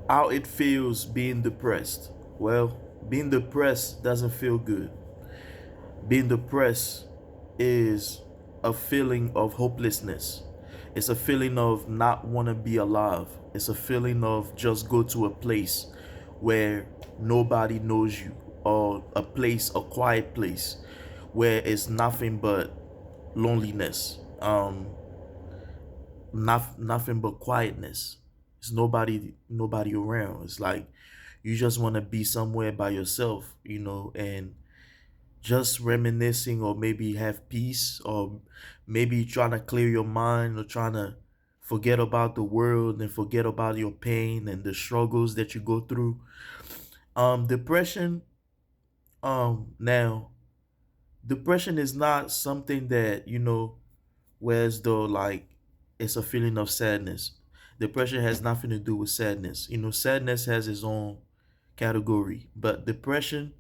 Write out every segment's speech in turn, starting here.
How it feels being depressed. Well, being depressed doesn't feel good. Being depressed is a feeling of hopelessness. It's a feeling of not want to be alive. It's a feeling of just go to a place where nobody knows you, or a place, a quiet place where it's nothing but loneliness. Nothing but quietness. It's nobody around. It's like you just want to be somewhere by yourself, and just reminiscing, or maybe have peace, or maybe trying to clear your mind, or trying to forget about the world and forget about your pain and the struggles that you go through. Depression, now depression is not something that, whereas though like it's a feeling of sadness. Depression has nothing to do with sadness. Sadness has its own category, but depression,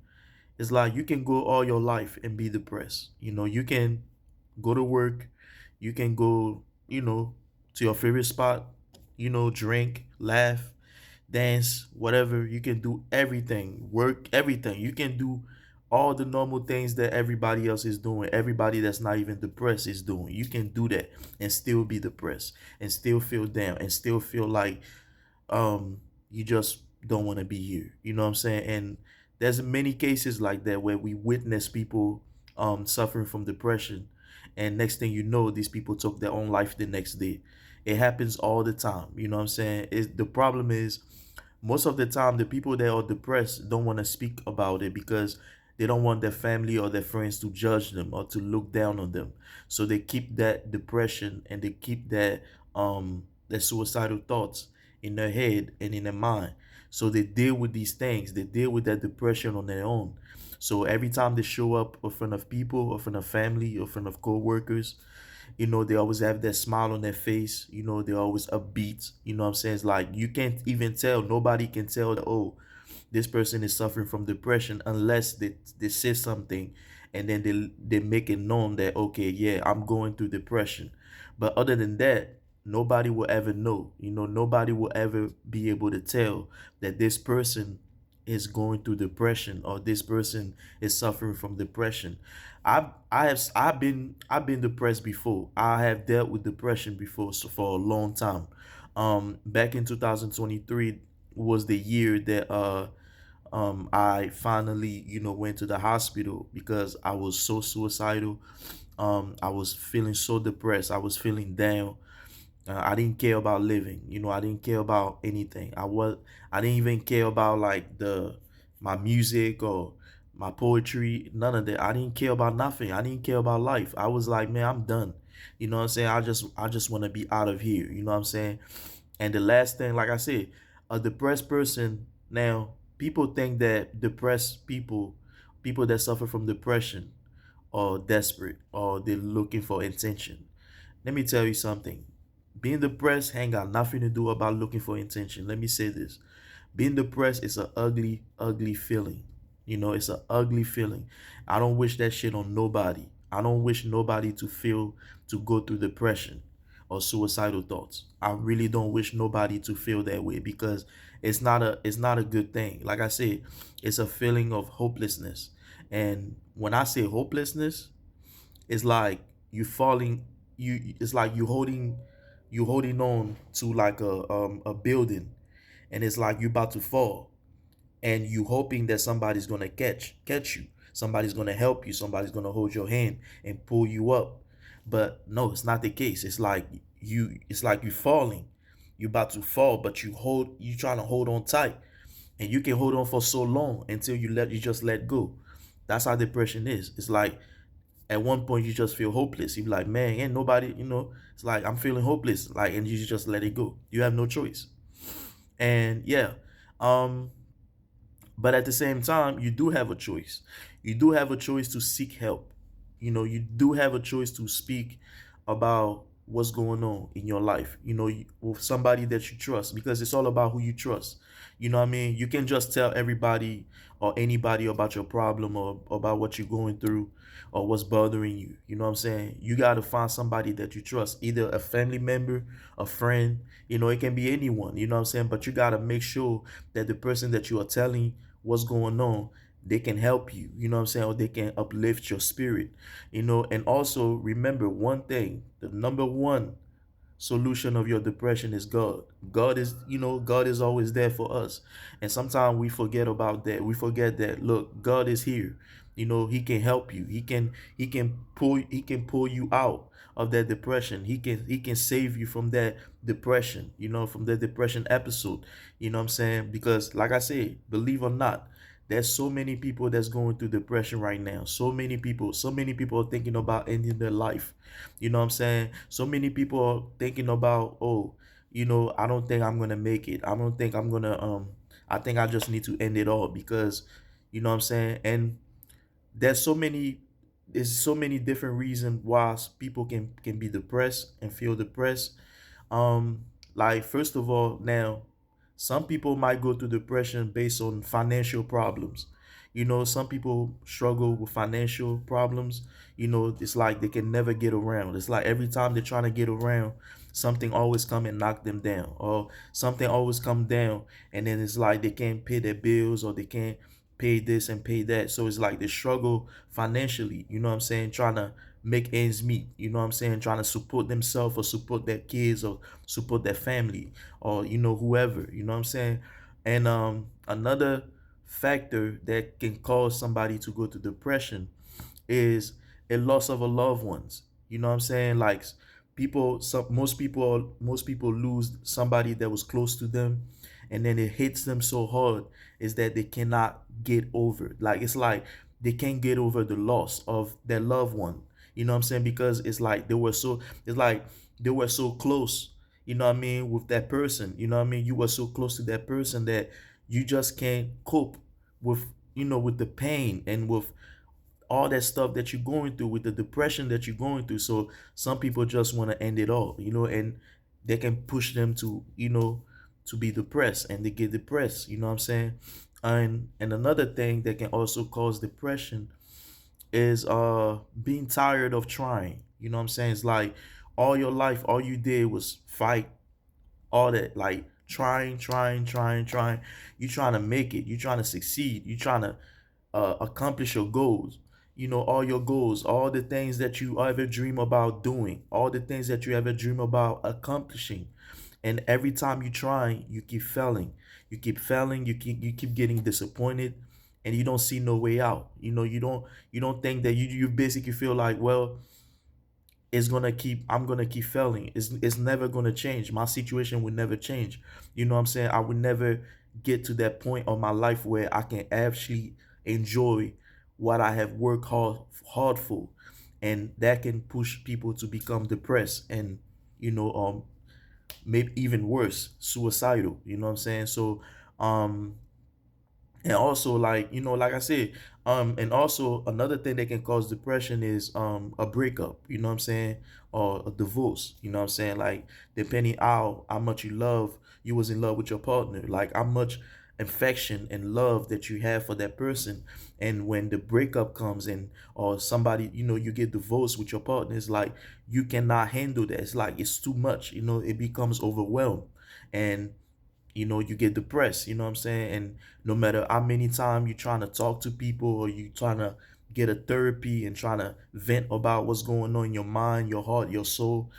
it's like you can go all your life and be depressed. You can go to work, you can go, to your favorite spot, drink, laugh, dance, whatever. You can do everything, work, everything. You can do all the normal things that everybody else is doing. Everybody that's not even depressed is doing. You can do that and still be depressed and still feel down and still feel like you just don't want to be here. You know what I'm saying? And there's many cases like that where we witness people suffering from depression, and next thing you know, these people took their own life the next day. It happens all the time. You know what I'm saying? The problem is, most of the time the people that are depressed don't want to speak about it because they don't want their family or their friends to judge them or to look down on them. So they keep that depression, and they keep that suicidal thoughts in their head and in their mind. So they deal with these things. They deal with that depression on their own. So every time they show up in front of people, or in front of family, or in front of co-workers, they always have that smile on their face. They're always upbeat. You know what I'm saying? It's like you can't even tell. Nobody can tell that, oh, this person is suffering from depression, unless they say something, and then they make it known that, okay, yeah, I'm going through depression. But other than that, nobody will ever know. Nobody will ever be able to tell that this person is going through depression, or this person is suffering from depression. I've been depressed before. I have dealt with depression before, so for a long time. Back in 2023 was the year that I finally, went to the hospital because I was so suicidal. I was feeling so depressed. I was feeling down. I didn't care about living. I didn't care about anything. I didn't even care about like my music or my poetry. None of that. I didn't care about nothing. I didn't care about life. I was like, man, I'm done. You know what I'm saying? I just want to be out of here. You know what I'm saying? And the last thing, like I said, a depressed person, now people think that depressed people that suffer from depression, are desperate, or they're looking for attention. Let me tell you something. Being depressed ain't got nothing to do about looking for attention. Let me say this. Being depressed is an ugly, ugly feeling. It's an ugly feeling. I don't wish that shit on nobody. I don't wish nobody to go through depression or suicidal thoughts. I really don't wish nobody to feel that way, because it's not a good thing. Like I said, it's a feeling of hopelessness. And when I say hopelessness, it's like you falling you it's like you holding on to like a building, and it's like you about to fall, and you hoping that somebody's gonna catch you, somebody's gonna help you, somebody's gonna hold your hand and pull you up. But no, it's not the case. It's like you falling, you about to fall, but you trying to hold on tight, and you can hold on for so long until you just let go. That's how depression is. It's like at one point you just feel hopeless. You be like, man, ain't nobody, it's like I'm feeling hopeless, like, and you just let it go. You have no choice. And yeah, um but at the same time, you do have a choice. You do have a choice to seek help. You do have a choice to speak about what's going on in your life, with somebody that you trust, because it's all about who you trust. You know what I mean? You can just tell everybody or anybody about your problem or about what you're going through or what's bothering you. You know what I'm saying? You got to find somebody that you trust, either a family member, a friend, it can be anyone, you know what I'm saying? But you got to make sure that the person that you are telling what's going on, they can help you, you know what I'm saying? Or they can uplift your spirit, and also remember one thing: the number one solution of your depression is God. God is always there for us. And sometimes we forget about that. We forget that, look, God is here. He can help you. He can pull you out of that depression. He can save you from that depression, from the depression episode. You know what I'm saying? Because like I said, believe or not, there's so many people that's going through depression right now. So many people are thinking about ending their life. You know what I'm saying? So many people are thinking about, oh, I don't think I'm gonna make it. I don't think I'm gonna I think I just need to end it all, because you know what I'm saying? And there's so many there's so many different reasons why people can be depressed and feel depressed. um like, first of all, now, some people might go through depression based on financial problems. Some people struggle with financial problems. It's like they can never get around. It's like every time they're trying to get around, something always come and knock them down, or something always come down, and then it's like they can't pay their bills, or they can't pay this and pay that. So it's like they struggle financially, you know what I'm saying, trying to make ends meet, you know what I'm saying, trying to support themselves or support their kids or support their family, or whoever, you know what I'm saying. And another factor that can cause somebody to go to depression is a loss of a loved ones. You know what I'm saying? Like, most people lose somebody that was close to them, and then it hits them so hard is that they cannot get over it. Like, it's like they can't get over the loss of their loved one. You know what I'm saying? Because it's like they were so close, you know what I mean, with that person. You know what I mean? You were so close to that person that you just can't cope with, with the pain and with all that stuff that you're going through, with the depression that you're going through. So some people just want to end it all, and they can push them to be depressed, and they get depressed, you know what I'm saying. And another thing that can also cause depression is being tired of trying. You know what I'm saying? It's like all your life, all you did was fight, all that, like trying. You trying to make it, you trying to succeed, you trying to accomplish your goals. All your goals, all the things that you ever dream about doing, all the things that you ever dream about accomplishing. And every time you try, you keep failing. You keep getting disappointed, and you don't see no way out. You don't think that you basically feel like, well, I'm gonna keep failing. It's never gonna change. My situation will never change. You know what I'm saying? I would never get to that point of my life where I can actually enjoy what I have worked hard for. And that can push people to become depressed, and maybe even worse, suicidal. You know what I'm saying? So um and also, like, like I said, and also another thing that can cause depression is a breakup, you know what I'm saying, or a divorce, you know what I'm saying. Like, depending how much you was in love with your partner, like how much affection and love that you have for that person. And when the breakup comes in, or somebody, you get divorced with your partner, it's like you cannot handle that. It's like it's too much, it becomes overwhelmed. And you get depressed, you know what I'm saying. And no matter how many times you're trying to talk to people, or you trying to get a therapy and trying to vent about what's going on in your mind, your heart, your soul,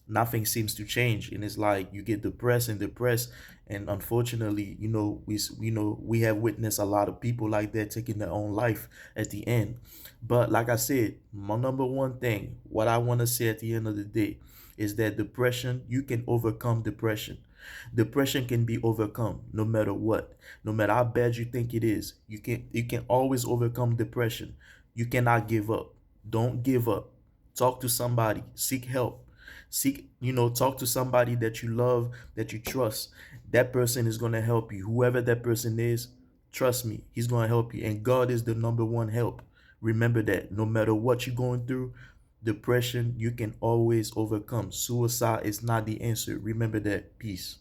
nothing seems to change. And it's like you get depressed and depressed. And unfortunately, we have witnessed a lot of people like that taking their own life at the end. But like I said, my number one thing, what I want to say at the end of the day, is that depression, you can overcome depression. Depression can be overcome no matter what. No matter how bad you think it is, you can always overcome depression. You cannot give up. Don't give up. Talk to somebody, seek help. Talk to somebody that you love, that you trust. That person is going to help you. Whoever that person is, trust me, he's going to help you. And God is the number one help. Remember that. No matter what you're going through, Depression, you can always overcome. Suicide is not the answer. Remember that. Peace.